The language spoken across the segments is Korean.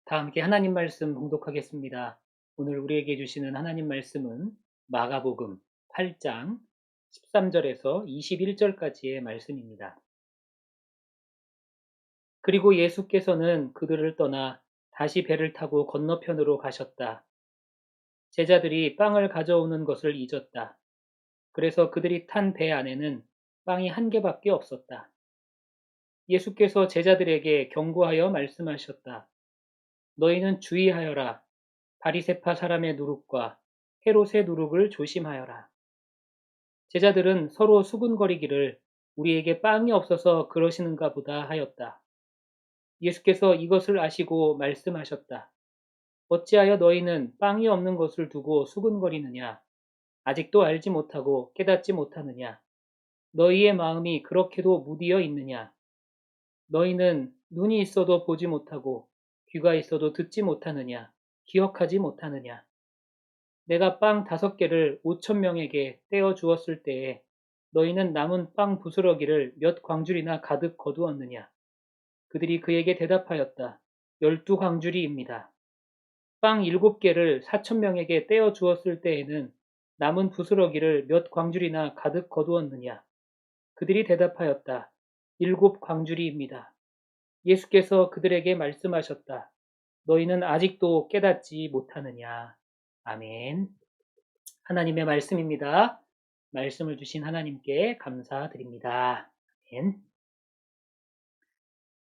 다 함께 하나님 말씀 봉독하겠습니다. 오늘 우리에게 주시는 하나님 말씀은 마가복음 8장 13절에서 21절까지의 말씀입니다. 그리고 예수께서는 그들을 떠나 다시 배를 타고 건너편으로 가셨다. 제자들이 빵을 가져오는 것을 잊었다. 그래서 그들이 탄 배 안에는 빵이 한 개밖에 없었다. 예수께서 제자들에게 경고하여 말씀하셨다. 너희는 주의하여라. 바리새파 사람의 누룩과 헤롯의 누룩을 조심하여라. 제자들은 서로 수군거리기를 우리에게 빵이 없어서 그러시는가 보다 하였다. 예수께서 이것을 아시고 말씀하셨다. 어찌하여 너희는 빵이 없는 것을 두고 수군거리느냐? 아직도 알지 못하고 깨닫지 못하느냐? 너희의 마음이 그렇게도 무디어 있느냐? 너희는 눈이 있어도 보지 못하고 귀가 있어도 듣지 못하느냐? 기억하지 못하느냐? 내가 빵 5개를 5,000명에게 떼어 주었을 때에 너희는 남은 빵 부스러기를 몇 광줄이나 가득 거두었느냐? 그들이 그에게 대답하였다. 12광줄이입니다. 빵 7개를 4,000명에게 떼어 주었을 때에는 남은 부스러기를 몇 광줄이나 가득 거두었느냐? 그들이 대답하였다. 7광줄이입니다. 예수께서 그들에게 말씀하셨다. 너희는 아직도 깨닫지 못하느냐? 아멘. 하나님의 말씀입니다. 말씀을 주신 하나님께 감사드립니다. 아멘.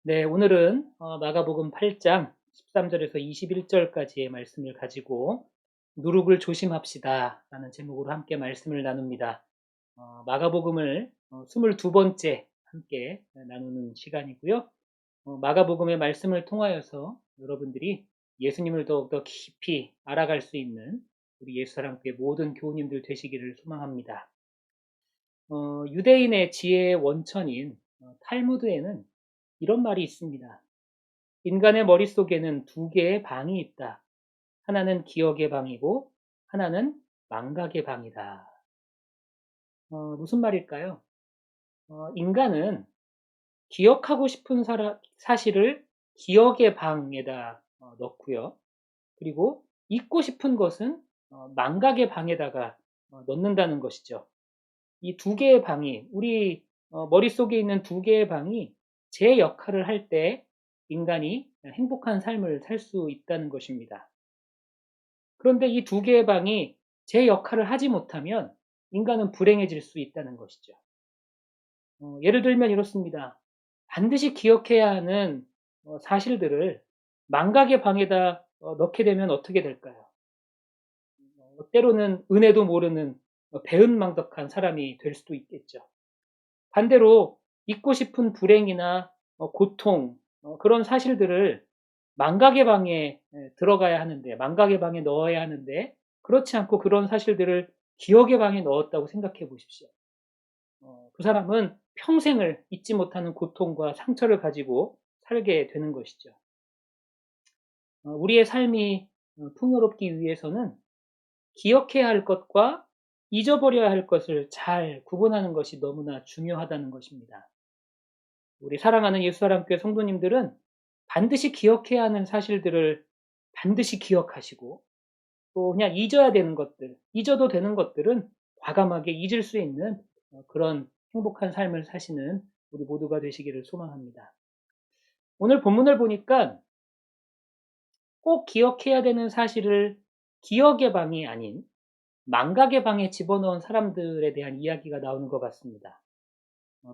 네, 오늘은 마가복음 8장 13절에서 21절까지의 말씀을 가지고 누룩을 조심합시다 라는 제목으로 함께 말씀을 나눕니다. 마가복음을 22번째 함께 나누는 시간이고요. 마가복음의 말씀을 통하여서 여러분들이 예수님을 더욱더 깊이 알아갈 수 있는 우리 예수사랑교회 모든 교우님들 되시기를 소망합니다. 유대인의 지혜의 원천인 탈무드에는 이런 말이 있습니다. 인간의 머릿속에는 2개의 방이 있다. 하나는 기억의 방이고 하나는 망각의 방이다. 무슨 말일까요? 인간은 기억하고 싶은 사실을 기억의 방에다 넣고요. 그리고 잊고 싶은 것은 망각의 방에다가 넣는다는 것이죠. 이 2개의 방이 우리 머릿속에 있는 2개의 방이 제 역할을 할 때 인간이 행복한 삶을 살 수 있다는 것입니다. 그런데 이 2개의 방이 제 역할을 하지 못하면 인간은 불행해질 수 있다는 것이죠. 예를 들면 이렇습니다. 반드시 기억해야 하는 사실들을 망각의 방에다 넣게 되면 어떻게 될까요? 때로는 은혜도 모르는 배은망덕한 사람이 될 수도 있겠죠. 반대로 잊고 싶은 불행이나 고통 그런 사실들을 망각의 방에 들어가야 하는데 망각의 방에 넣어야 하는데 그렇지 않고 그런 사실들을 기억의 방에 넣었다고 생각해 보십시오. 그 사람은 평생을 잊지 못하는 고통과 상처를 가지고 살게 되는 것이죠. 우리의 삶이 풍요롭기 위해서는 기억해야 할 것과 잊어버려야 할 것을 잘 구분하는 것이 너무나 중요하다는 것입니다. 우리 사랑하는 예수사랑교회 성도님들은 반드시 기억해야 하는 사실들을 반드시 기억하시고 또 그냥 잊어야 되는 것들, 잊어도 되는 것들은 과감하게 잊을 수 있는 그런 행복한 삶을 사시는 우리 모두가 되시기를 소망합니다. 오늘 본문을 보니까 꼭 기억해야 되는 사실을 기억의 방이 아닌 망각의 방에 집어넣은 사람들에 대한 이야기가 나오는 것 같습니다.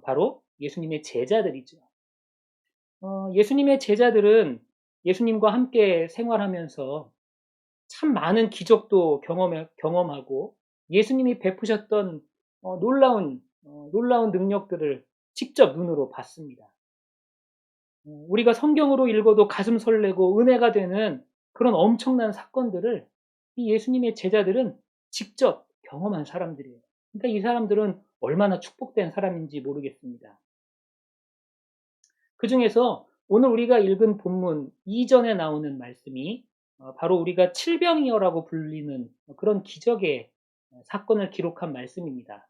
바로 예수님의 제자들이죠. 예수님의 제자들은 예수님과 함께 생활하면서 참 많은 기적도 경험하고 예수님이 베푸셨던 놀라운 능력들을 직접 눈으로 봤습니다. 우리가 성경으로 읽어도 가슴 설레고 은혜가 되는 그런 엄청난 사건들을 이 예수님의 제자들은 직접 경험한 사람들이에요. 그러니까 이 사람들은 얼마나 축복된 사람인지 모르겠습니다. 그 중에서 오늘 우리가 읽은 본문 이전에 나오는 말씀이 바로 우리가 칠병이어라고 불리는 그런 기적의 사건을 기록한 말씀입니다.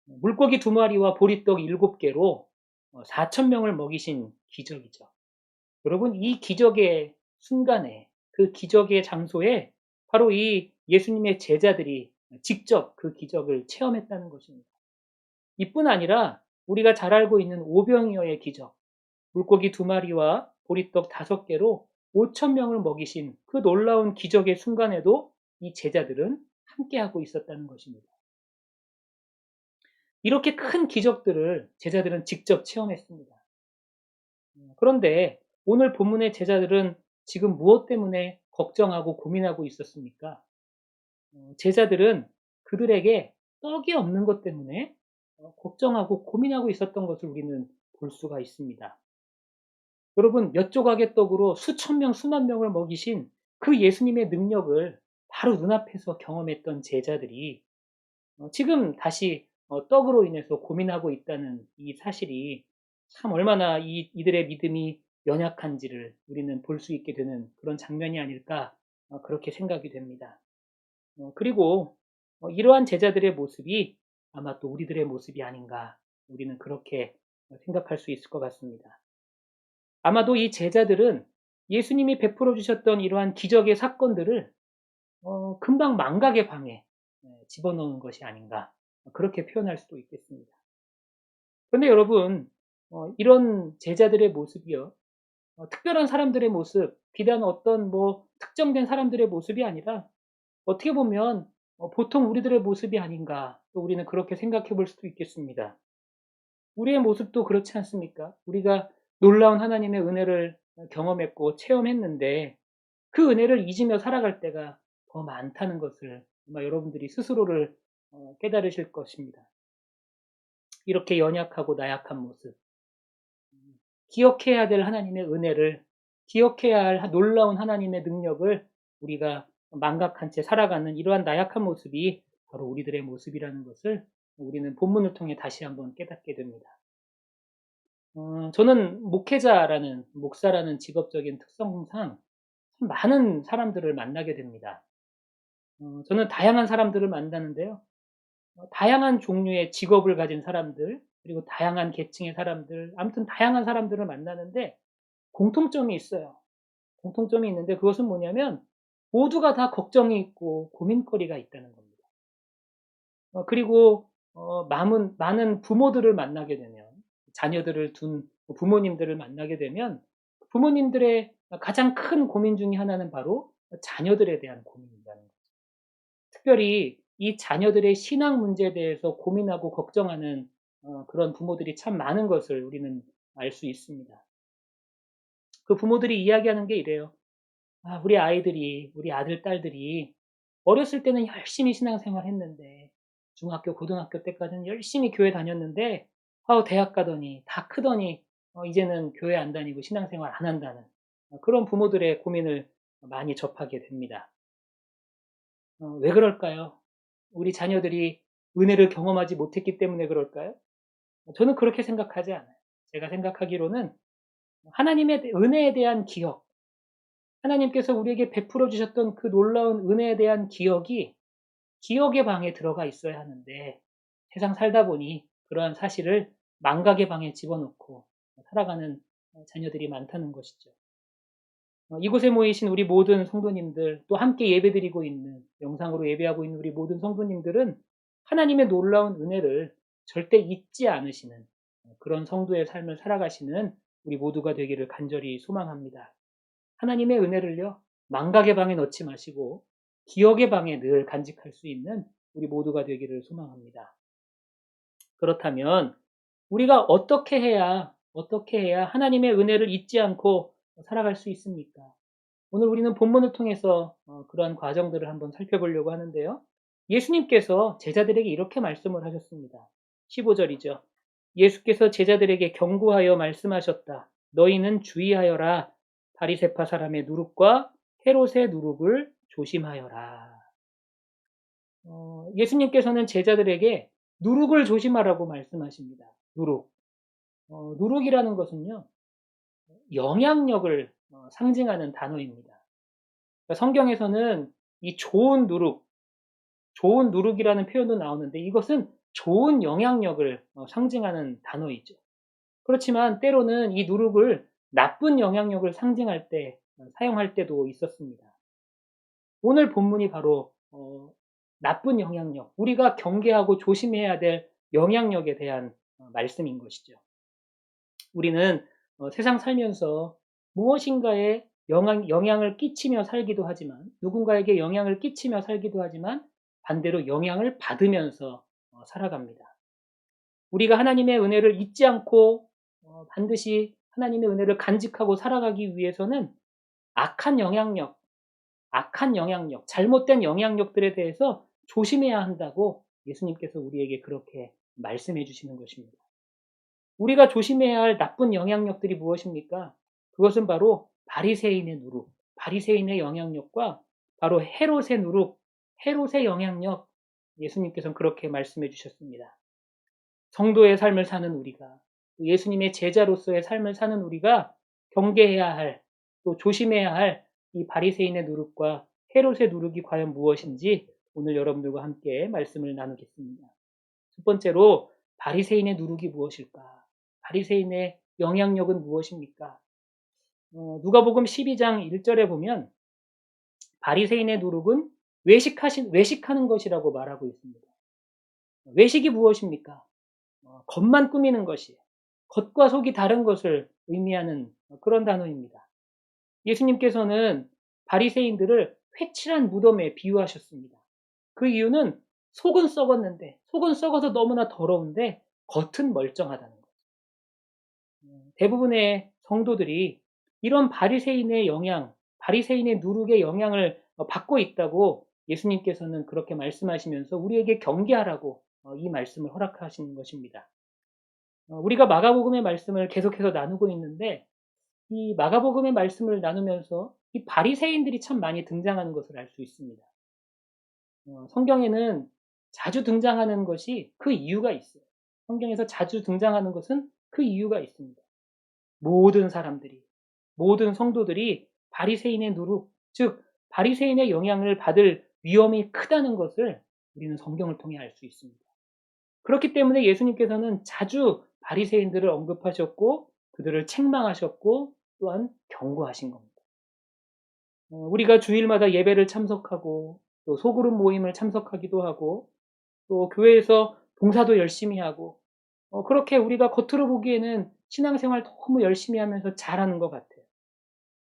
물고기 2마리와 보리떡 7개로 4,000명을 먹이신 기적이죠. 여러분, 이 기적의 순간에, 그 기적의 장소에 바로 이 예수님의 제자들이 직접 그 기적을 체험했다는 것입니다. 이뿐 아니라 우리가 잘 알고 있는 오병이어의 기적, 물고기 2마리와 보리떡 5개로 5,000명을 먹이신 그 놀라운 기적의 순간에도 이 제자들은 함께하고 있었다는 것입니다. 이렇게 큰 기적들을 제자들은 직접 체험했습니다. 그런데 오늘 본문의 제자들은 지금 무엇 때문에 걱정하고 고민하고 있었습니까? 제자들은 그들에게 떡이 없는 것 때문에 걱정하고 고민하고 있었던 것을 우리는 볼 수가 있습니다. 여러분, 몇 조각의 떡으로 수천 명, 수만 명을 먹이신 그 예수님의 능력을 바로 눈앞에서 경험했던 제자들이 지금 다시 떡으로 인해서 고민하고 있다는 이 사실이 참 얼마나 이들의 믿음이 연약한지를 우리는 볼 수 있게 되는 그런 장면이 아닐까, 그렇게 생각이 됩니다. 그리고 이러한 제자들의 모습이 아마 또 우리들의 모습이 아닌가, 우리는 그렇게 생각할 수 있을 것 같습니다. 아마도 이 제자들은 예수님이 베풀어 주셨던 이러한 기적의 사건들을 금방 망각의 방에 집어넣은 것이 아닌가, 그렇게 표현할 수도 있겠습니다. 그런데 여러분, 이런 제자들의 모습이요, 특별한 사람들의 모습, 비단 어떤 특정된 사람들의 모습이 아니라 어떻게 보면 보통 우리들의 모습이 아닌가, 또 우리는 그렇게 생각해 볼 수도 있겠습니다. 우리의 모습도 그렇지 않습니까? 우리가 놀라운 하나님의 은혜를 경험했고 체험했는데 그 은혜를 잊으며 살아갈 때가 더 많다는 것을 아마 여러분들이 스스로를 깨달으실 것입니다. 이렇게 연약하고 나약한 모습, 기억해야 될 하나님의 은혜를, 기억해야 할 놀라운 하나님의 능력을 우리가 망각한 채 살아가는 이러한 나약한 모습이 바로 우리들의 모습이라는 것을 우리는 본문을 통해 다시 한번 깨닫게 됩니다. 저는 목사라는 직업적인 특성상 많은 사람들을 만나게 됩니다. 저는 다양한 사람들을 만나는데요. 다양한 종류의 직업을 가진 사람들, 그리고 다양한 계층의 사람들, 아무튼 다양한 사람들을 만나는데 공통점이 있어요. 공통점이 있는데 그것은 뭐냐면 모두가 다 걱정이 있고 고민거리가 있다는 겁니다. 그리고 많은 부모들을 만나게 되면, 자녀들을 둔 부모님들을 만나게 되면 부모님들의 가장 큰 고민 중에 하나는 바로 자녀들에 대한 고민이라는 거죠. 특별히 이 자녀들의 신앙 문제에 대해서 고민하고 걱정하는 그런 부모들이 참 많은 것을 우리는 알 수 있습니다. 그 부모들이 이야기하는 게 이래요. 우리 아이들이, 우리 아들, 딸들이 어렸을 때는 열심히 신앙생활 했는데, 중학교, 고등학교 때까지는 열심히 교회 다녔는데, 대학 가더니, 다 크더니, 이제는 교회 안 다니고 신앙생활 안 한다는 그런 부모들의 고민을 많이 접하게 됩니다. 왜 그럴까요? 우리 자녀들이 은혜를 경험하지 못했기 때문에 그럴까요? 저는 그렇게 생각하지 않아요. 제가 생각하기로는 하나님의 은혜에 대한 기억, 하나님께서 우리에게 베풀어 주셨던 그 놀라운 은혜에 대한 기억이 기억의 방에 들어가 있어야 하는데, 세상 살다 보니 그러한 사실을 망각의 방에 집어넣고 살아가는 자녀들이 많다는 것이죠. 이곳에 모이신 우리 모든 성도님들, 또 함께 예배드리고 있는, 영상으로 예배하고 있는 우리 모든 성도님들은 하나님의 놀라운 은혜를 절대 잊지 않으시는 그런 성도의 삶을 살아가시는 우리 모두가 되기를 간절히 소망합니다. 하나님의 은혜를요, 망각의 방에 넣지 마시고 기억의 방에 늘 간직할 수 있는 우리 모두가 되기를 소망합니다. 그렇다면 우리가 어떻게 해야 하나님의 은혜를 잊지 않고 살아갈 수 있습니까? 오늘 우리는 본문을 통해서 그러한 과정들을 한번 살펴보려고 하는데요. 예수님께서 제자들에게 이렇게 말씀을 하셨습니다. 15절이죠. 예수께서 제자들에게 경고하여 말씀하셨다. 너희는 주의하여라. 바리새파 사람의 누룩과 헤롯의 누룩을 조심하여라. 예수님께서는 제자들에게 누룩을 조심하라고 말씀하십니다. 누룩. 누룩이라는 것은요, 영향력을 상징하는 단어입니다. 그러니까 성경에서는 이 좋은 누룩이라는 표현도 나오는데 이것은 좋은 영향력을 상징하는 단어이죠. 그렇지만 때로는 이 누룩을 나쁜 영향력을 상징할 때 사용할 때도 있었습니다. 오늘 본문이 바로 나쁜 영향력, 우리가 경계하고 조심해야 될 영향력에 대한 말씀인 것이죠. 우리는 세상 살면서 무엇인가에 영향을 끼치며 살기도 하지만, 누군가에게 영향을 끼치며 살기도 하지만, 반대로 영향을 받으면서 살아갑니다. 우리가 하나님의 은혜를 잊지 않고 반드시 하나님의 은혜를 간직하고 살아가기 위해서는 악한 영향력, 잘못된 영향력들에 대해서 조심해야 한다고 예수님께서 우리에게 그렇게 말씀해 주시는 것입니다. 우리가 조심해야 할 나쁜 영향력들이 무엇입니까? 그것은 바로 바리새인의 누룩, 바리새인의 영향력과 바로 헤롯의 누룩, 헤롯의 영향력, 예수님께서는 그렇게 말씀해 주셨습니다. 성도의 삶을 사는 우리가, 예수님의 제자로서의 삶을 사는 우리가 경계해야 할, 또 조심해야 할 이 바리새인의 누룩과 헤롯의 누룩이 과연 무엇인지 오늘 여러분들과 함께 말씀을 나누겠습니다. 첫 번째로 바리새인의 누룩이 무엇일까? 바리새인의 영향력은 무엇입니까? 누가복음 12장 1절에 보면 바리새인의 누룩은 외식하는 것이라고 말하고 있습니다. 외식이 무엇입니까? 겉만 꾸미는 것이, 겉과 속이 다른 것을 의미하는 그런 단어입니다. 예수님께서는 바리새인들을 회칠한 무덤에 비유하셨습니다. 그 이유는 속은 썩었는데, 속은 썩어서 너무나 더러운데 겉은 멀쩡하다는 거죠. 대부분의 성도들이 이런 바리새인의 영향, 바리새인의 누룩의 영향을 받고 있다고 예수님께서는 그렇게 말씀하시면서 우리에게 경계하라고 이 말씀을 허락하시는 것입니다. 우리가 마가복음의 말씀을 계속해서 나누고 있는데, 이 마가복음의 말씀을 나누면서 이 바리새인들이 참 많이 등장하는 것을 알 수 있습니다. 성경에는 자주 등장하는 것이 그 이유가 있어요. 성경에서 자주 등장하는 것은 그 이유가 있습니다. 모든 사람들이, 모든 성도들이 바리새인의 누룩, 즉 바리새인의 영향을 받을 위험이 크다는 것을 우리는 성경을 통해 알 수 있습니다. 그렇기 때문에 예수님께서는 자주 바리새인들을 언급하셨고 그들을 책망하셨고 또한 경고하신 겁니다. 우리가 주일마다 예배를 참석하고 또 소그룹 모임을 참석하기도 하고 또 교회에서 봉사도 열심히 하고 그렇게 우리가 겉으로 보기에는 신앙생활 너무 열심히 하면서 잘하는 것 같아요.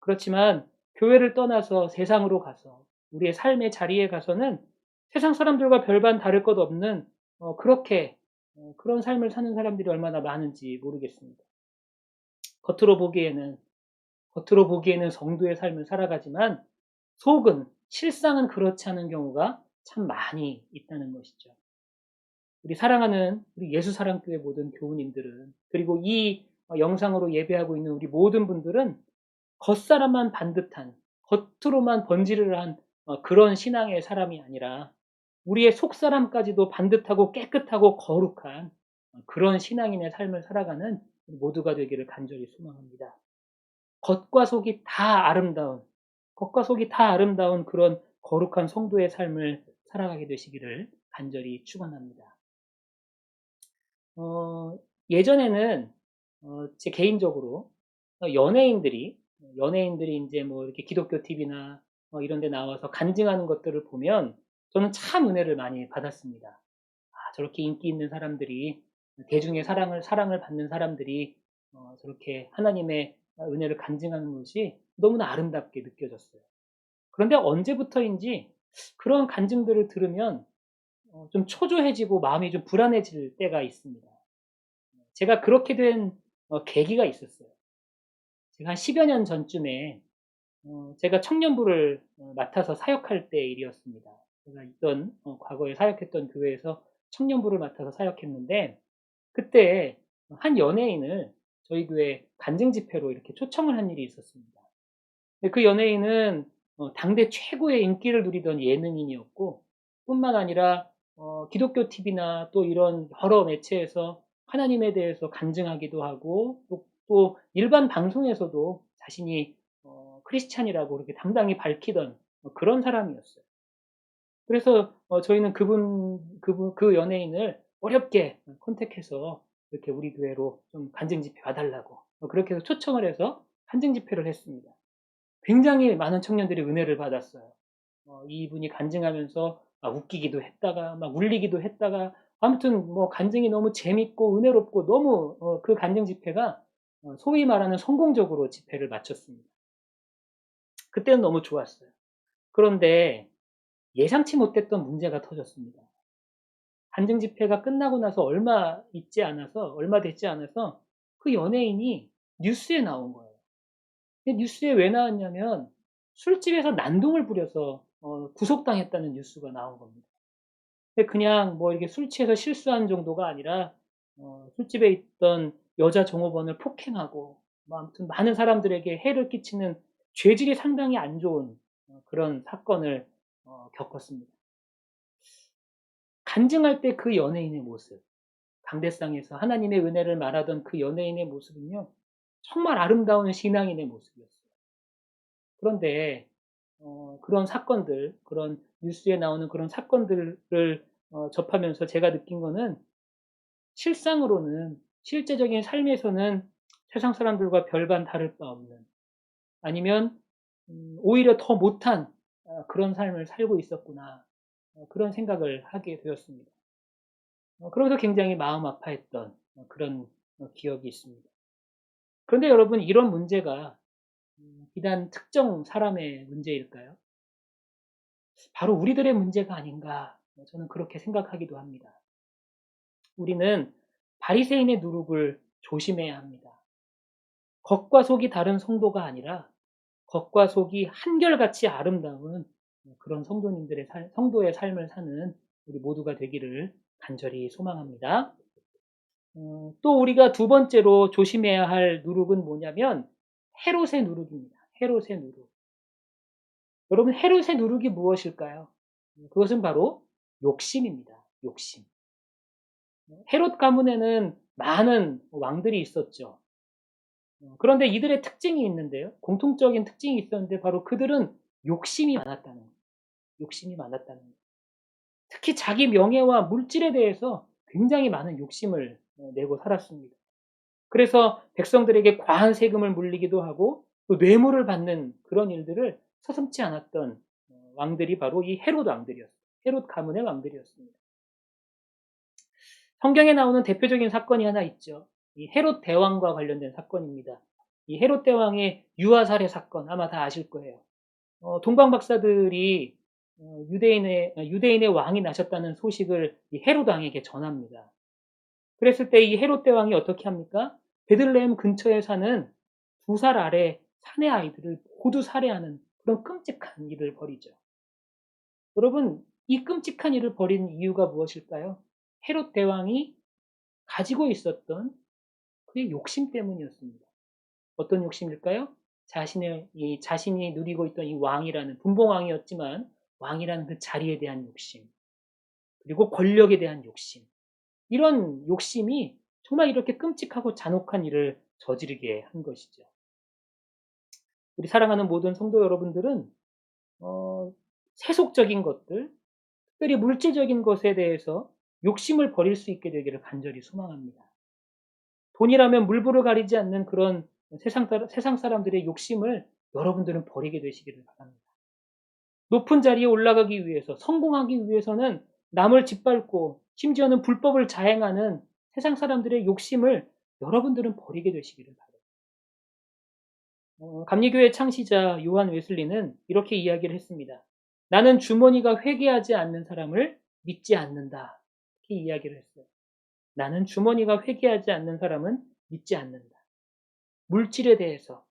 그렇지만 교회를 떠나서 세상으로 가서 우리의 삶의 자리에 가서는 세상 사람들과 별반 다를 것 없는 그렇게 그런 삶을 사는 사람들이 얼마나 많은지 모르겠습니다. 겉으로 보기에는 성도의 삶을 살아가지만 실상은 그렇지 않은 경우가 참 많이 있다는 것이죠. 우리 사랑하는 우리 예수사랑교회 모든 교우님들은, 그리고 이 영상으로 예배하고 있는 우리 모든 분들은 겉사람만 반듯한, 겉으로만 번지르르한 그런 신앙의 사람이 아니라 우리의 속사람까지도 반듯하고 깨끗하고 거룩한 그런 신앙인의 삶을 살아가는 모두가 되기를 간절히 소망합니다. 겉과 속이 다 아름다운 그런 거룩한 성도의 삶을 살아가게 되시기를 간절히 축원합니다. 예전에는 제 개인적으로 연예인들이 이제 뭐 이렇게 기독교 TV나 이런 데 나와서 간증하는 것들을 보면 저는 참 은혜를 많이 받았습니다. 저렇게 인기 있는 사람들이, 대중의 사랑을 받는 사람들이 저렇게 하나님의 은혜를 간증하는 것이 너무나 아름답게 느껴졌어요. 그런데 언제부터인지 그런 간증들을 들으면 좀 초조해지고 마음이 좀 불안해질 때가 있습니다. 제가 그렇게 된 계기가 있었어요. 제가 한 10여 년 전쯤에 제가 청년부를 맡아서 사역할 때 일이었습니다. 제가 있던 과거에 사역했던 교회에서 청년부를 맡아서 사역했는데, 그때 한 연예인을 저희 교회 간증 집회로 이렇게 초청을 한 일이 있었습니다. 그 연예인은 당대 최고의 인기를 누리던 예능인이었고, 뿐만 아니라 기독교 TV나 또 이런 여러 매체에서 하나님에 대해서 간증하기도 하고, 또 일반 방송에서도 자신이 크리스찬이라고 그렇게 당당히 밝히던 그런 사람이었어요. 그래서 저희는 그 연예인을 어렵게 컨택해서 이렇게 우리 교회로 좀 간증 집회 와달라고 그렇게 해서 초청을 해서 간증 집회를 했습니다. 굉장히 많은 청년들이 은혜를 받았어요. 이분이 간증하면서 웃기기도 했다가 막 울리기도 했다가 아무튼 뭐 간증이 너무 재밌고 은혜롭고 너무 그 간증 집회가 소위 말하는 성공적으로 집회를 마쳤습니다. 그때는 너무 좋았어요. 그런데 예상치 못했던 문제가 터졌습니다. 간증 집회가 끝나고 나서 얼마 되지 않아서 그 연예인이 뉴스에 나온 거예요. 뉴스에 왜 나왔냐면 술집에서 난동을 부려서 구속당했다는 뉴스가 나온 겁니다. 근데 그냥 뭐 이렇게 술 취해서 실수한 정도가 아니라 술집에 있던 여자 종업원을 폭행하고 뭐 아무튼 많은 사람들에게 해를 끼치는 죄질이 상당히 안 좋은 그런 사건을 겪었습니다. 간증할 때 그 연예인의 모습, 강대상에서 하나님의 은혜를 말하던 그 연예인의 모습은요, 정말 아름다운 신앙인의 모습이었어요. 그런데 그런 사건들, 그런 뉴스에 나오는 그런 사건들을 접하면서 제가 느낀 거는 실상으로는 실제적인 삶에서는 세상 사람들과 별반 다를 바 없는 아니면 오히려 더 못한 그런 삶을 살고 있었구나 그런 생각을 하게 되었습니다. 그러면서 굉장히 마음 아파했던 그런 기억이 있습니다. 그런데 여러분 이런 문제가 비단 특정 사람의 문제일까요? 바로 우리들의 문제가 아닌가 저는 그렇게 생각하기도 합니다. 우리는 바리새인의 누룩을 조심해야 합니다. 겉과 속이 다른 성도가 아니라 겉과 속이 한결같이 아름다운 그런 성도의 삶을 사는 우리 모두가 되기를 간절히 소망합니다. 또 우리가 두 번째로 조심해야 할 누룩은 뭐냐면 헤롯의 누룩입니다. 헤롯의 누룩. 여러분 헤롯의 누룩이 무엇일까요? 그것은 바로 욕심입니다. 욕심. 헤롯 가문에는 많은 왕들이 있었죠. 그런데 이들의 특징이 있는데요. 공통적인 특징이 있었는데 바로 그들은 욕심이 많았다는 거예요. 욕심이 많았다는 거예요. 특히 자기 명예와 물질에 대해서 굉장히 많은 욕심을 내고 살았습니다. 그래서 백성들에게 과한 세금을 물리기도 하고 또 뇌물을 받는 그런 일들을 서슴지 않았던 왕들이 바로 이 헤롯 왕들이었어요. 헤롯 가문의 왕들이었습니다. 성경에 나오는 대표적인 사건이 하나 있죠. 이 헤롯 대왕과 관련된 사건입니다. 이 헤롯 대왕의 유아살해 사건 아마 다 아실 거예요. 동방 박사들이 유대인의 왕이 나셨다는 소식을 이 헤롯 왕에게 전합니다. 그랬을 때 이 헤롯 대왕이 어떻게 합니까? 베들레헴 근처에 사는 2살 아래 사내 아이들을 모두 살해하는 그런 끔찍한 일을 벌이죠. 여러분, 이 끔찍한 일을 벌인 이유가 무엇일까요? 헤롯 대왕이 가지고 있었던 그의 욕심 때문이었습니다. 어떤 욕심일까요? 자신이 누리고 있던 이 왕이라는 분봉왕이었지만 왕이라는 그 자리에 대한 욕심, 그리고 권력에 대한 욕심. 이런 욕심이 정말 이렇게 끔찍하고 잔혹한 일을 저지르게 한 것이죠. 우리 사랑하는 모든 성도 여러분들은 세속적인 것들, 특별히 물질적인 것에 대해서 욕심을 버릴 수 있게 되기를 간절히 소망합니다. 돈이라면 물불을 가리지 않는 그런 세상 사람들의 욕심을 여러분들은 버리게 되시기를 바랍니다. 높은 자리에 올라가기 위해서, 성공하기 위해서는 남을 짓밟고 심지어는 불법을 자행하는 세상 사람들의 욕심을 여러분들은 버리게 되시기를 바랍니다. 감리교회 창시자 요한 웨슬리는 이렇게 이야기를 했습니다. 나는 주머니가 회개하지 않는 사람을 믿지 않는다. 이렇게 이야기를 했어요. 나는 주머니가 회개하지 않는 사람은 믿지 않는다. 물질에 대해서,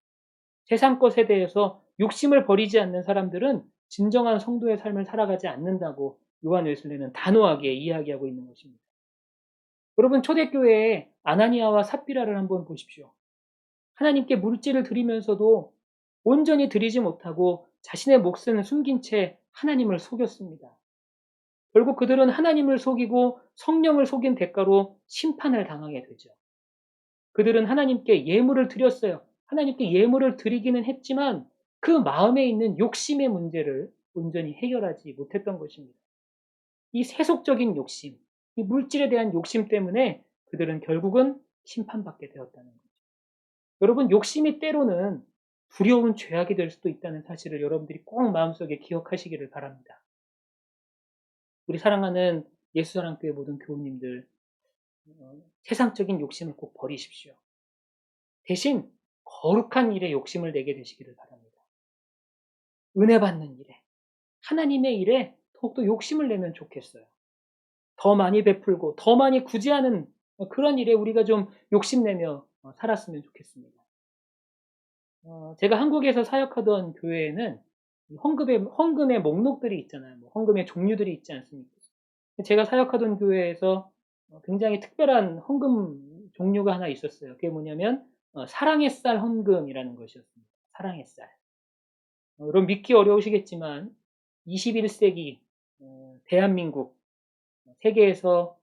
세상 것에 대해서 욕심을 버리지 않는 사람들은 진정한 성도의 삶을 살아가지 않는다고 요한 웨슬리는 단호하게 이야기하고 있는 것입니다. 여러분 초대교회의 아나니아와 삽비라를 한번 보십시오. 하나님께 물질을 드리면서도 온전히 드리지 못하고 자신의 몫은 숨긴 채 하나님을 속였습니다. 결국 그들은 하나님을 속이고 성령을 속인 대가로 심판을 당하게 되죠. 그들은 하나님께 예물을 드렸어요. 하나님께 예물을 드리기는 했지만 그 마음에 있는 욕심의 문제를 온전히 해결하지 못했던 것입니다. 이 세속적인 욕심, 이 물질에 대한 욕심 때문에 그들은 결국은 심판받게 되었다는 거죠. 여러분, 욕심이 때로는 두려운 죄악이 될 수도 있다는 사실을 여러분들이 꼭 마음속에 기억하시기를 바랍니다. 우리 사랑하는 예수사랑교회 모든 교우님들, 세상적인 욕심을 꼭 버리십시오. 대신 거룩한 일에 욕심을 내게 되시기를 바랍니다. 은혜 받는 일에, 하나님의 일에 더욱더 욕심을 내면 좋겠어요. 더 많이 베풀고 더 많이 구제하는 그런 일에 우리가 좀 욕심내며 살았으면 좋겠습니다. 제가 한국에서 사역하던 교회에는 헌금의 목록들이 있잖아요. 뭐 헌금의 종류들이 있지 않습니까? 제가 사역하던 교회에서 굉장히 특별한 헌금 종류가 하나 있었어요. 그게 뭐냐면 사랑의 쌀 헌금이라는 것이었습니다. 사랑의 쌀. 여러분 믿기 어려우시겠지만 21세기 대한민국 세계에서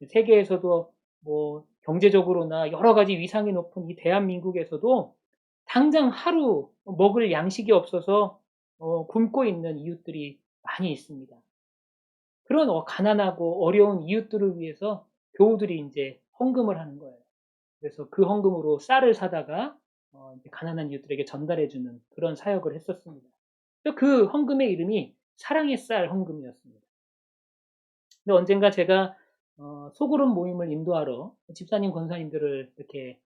세계에서도 뭐 경제적으로나 여러 가지 위상이 높은 이 대한민국에서도 당장 하루 먹을 양식이 없어서 굶고 있는 이웃들이 많이 있습니다. 그런 가난하고 어려운 이웃들을 위해서 교우들이 이제 헌금을 하는 거예요. 그래서 그 헌금으로 쌀을 사다가 이제 가난한 이웃들에게 전달해 주는 그런 사역을 했었습니다. 그 헌금의 이름이 사랑의 쌀 헌금이었습니다. 근데 언젠가 제가 소그룹 모임을 인도하러 집사님, 권사님들을 이렇게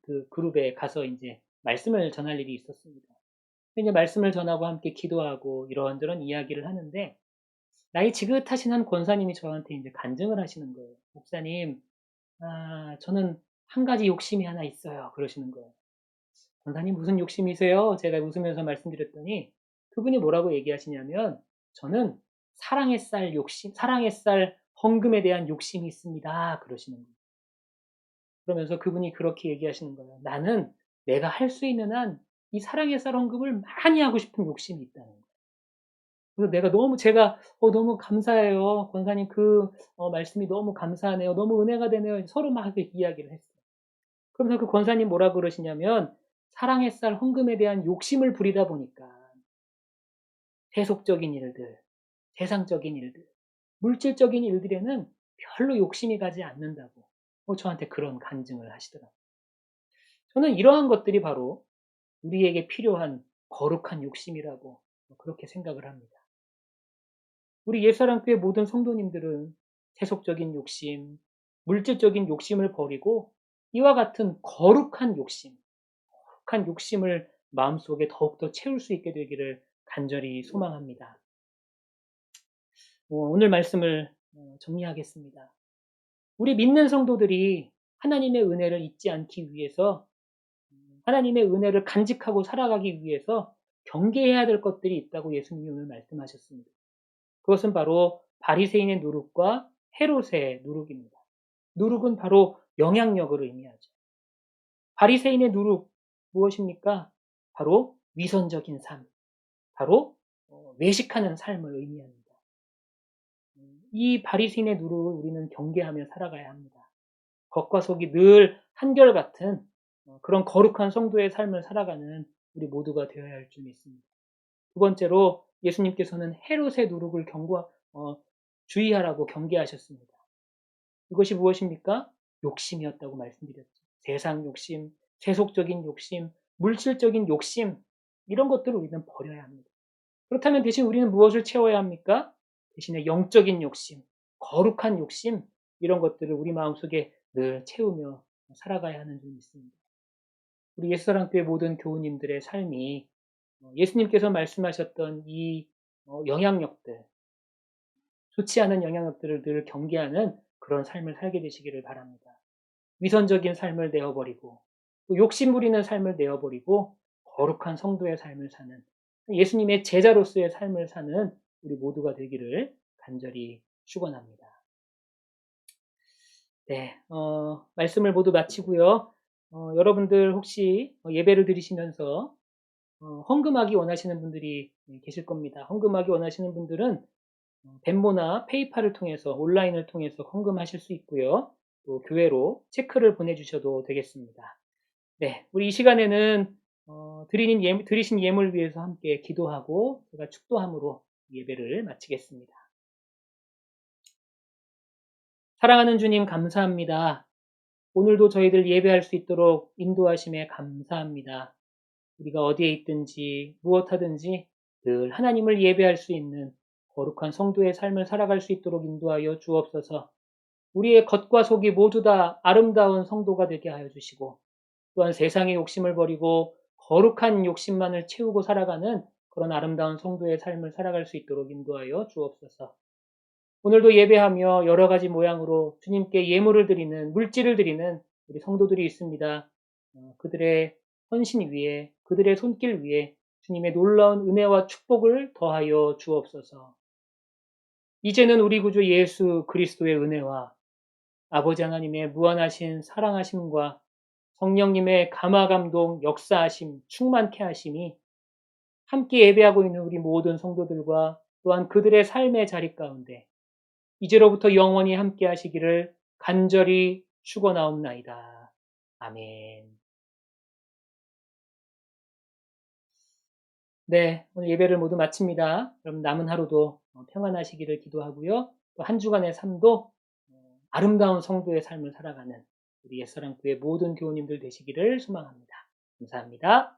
그 그룹에 가서 이제 말씀을 전할 일이 있었습니다. 이제 말씀을 전하고 함께 기도하고 이런저런 이야기를 하는데 나이 지긋하신 한 권사님이 저한테 이제 간증을 하시는 거예요. 목사님, 저는 한 가지 욕심이 하나 있어요. 그러시는 거예요. 권사님 무슨 욕심이세요? 제가 웃으면서 말씀드렸더니 그분이 뭐라고 얘기하시냐면 저는 사랑의 쌀 욕심, 사랑의 쌀 헌금에 대한 욕심이 있습니다. 그러시는 거예요. 그러면서 그분이 그렇게 얘기하시는 거예요. 나는 내가 할 수 있는 한 이 사랑의 쌀 헌금을 많이 하고 싶은 욕심이 있다는 거예요. 그래서 제가 너무 감사해요. 권사님 말씀이 너무 감사하네요. 너무 은혜가 되네요. 서로 막 이야기를 했어요. 그러면서 그 권사님 뭐라 그러시냐면 사랑의 쌀 헌금에 대한 욕심을 부리다 보니까 세속적인 일들, 세상적인 일들, 물질적인 일들에는 별로 욕심이 가지 않는다고 저한테 그런 간증을 하시더라고요. 저는 이러한 것들이 바로 우리에게 필요한 거룩한 욕심이라고 그렇게 생각을 합니다. 우리 옛사랑교회 모든 성도님들은 세속적인 욕심, 물질적인 욕심을 버리고 이와 같은 거룩한 욕심을 마음속에 더욱더 채울 수 있게 되기를 간절히 소망합니다. 오늘 말씀을 정리하겠습니다. 우리 믿는 성도들이 하나님의 은혜를 잊지 않기 위해서 하나님의 은혜를 간직하고 살아가기 위해서 경계해야 될 것들이 있다고 예수님이 오늘 말씀하셨습니다. 그것은 바로 바리새인의 누룩과 헤롯의 누룩입니다. 누룩은 바로 영향력을 의미하죠. 바리새인의 누룩 무엇입니까? 바로 위선적인 삶, 바로 외식하는 삶을 의미합니다. 이 바리새인의 누룩을 우리는 경계하며 살아가야 합니다. 겉과 속이 늘 한결같은 그런 거룩한 성도의 삶을 살아가는 우리 모두가 되어야 할 줄 믿습니다. 두 번째로 예수님께서는 헤롯의 누룩을 주의하라고 경계하셨습니다. 이것이 무엇입니까? 욕심이었다고 말씀드렸죠. 세상 욕심, 세속적인 욕심, 물질적인 욕심 이런 것들을 우리는 버려야 합니다. 그렇다면 대신 우리는 무엇을 채워야 합니까? 대신에 영적인 욕심, 거룩한 욕심 이런 것들을 우리 마음속에 늘 채우며 살아가야 하는 줄 믿습니다. 우리 예수사랑교회 모든 교우님들의 삶이 예수님께서 말씀하셨던 이 영향력들, 좋지 않은 영향력들을 늘 경계하는 그런 삶을 살게 되시기를 바랍니다. 위선적인 삶을 내어버리고 또 욕심 부리는 삶을 내어버리고 거룩한 성도의 삶을 사는 예수님의 제자로서의 삶을 사는 우리 모두가 되기를 간절히 축원합니다. 네, 말씀을 모두 마치고요. 여러분들 혹시 예배를 드리시면서 헌금하기 원하시는 분들이 계실 겁니다. 헌금하기 원하시는 분들은 벤모나 페이팔을 통해서 온라인을 통해서 헌금하실 수 있고요. 또 교회로 체크를 보내주셔도 되겠습니다. 네, 우리 이 시간에는 드리신 예물 위해서 함께 기도하고 제가 축도함으로 예배를 마치겠습니다. 사랑하는 주님 감사합니다. 오늘도 저희들 예배할 수 있도록 인도하심에 감사합니다. 우리가 어디에 있든지 무엇하든지 늘 하나님을 예배할 수 있는 거룩한 성도의 삶을 살아갈 수 있도록 인도하여 주옵소서. 우리의 겉과 속이 모두 다 아름다운 성도가 되게 하여 주시고, 또한 세상의 욕심을 버리고 거룩한 욕심만을 채우고 살아가는 그런 아름다운 성도의 삶을 살아갈 수 있도록 인도하여 주옵소서. 오늘도 예배하며 여러 가지 모양으로 주님께 예물을 드리는, 물질을 드리는 우리 성도들이 있습니다. 그들의 헌신 위에, 그들의 손길 위에 주님의 놀라운 은혜와 축복을 더하여 주옵소서. 이제는 우리 구주 예수 그리스도의 은혜와 아버지 하나님의 무한하신 사랑하심과 성령님의 감화감동, 역사하심, 충만케 하심이 함께 예배하고 있는 우리 모든 성도들과 또한 그들의 삶의 자리 가운데 이제로부터 영원히 함께 하시기를 간절히 축원하옵나이다. 아멘. 네, 오늘 예배를 모두 마칩니다. 그럼 남은 하루도 평안하시기를 기도하고요. 또 한 주간의 삶도 아름다운 성도의 삶을 살아가는 우리 옛사랑교회 모든 교우님들 되시기를 소망합니다. 감사합니다.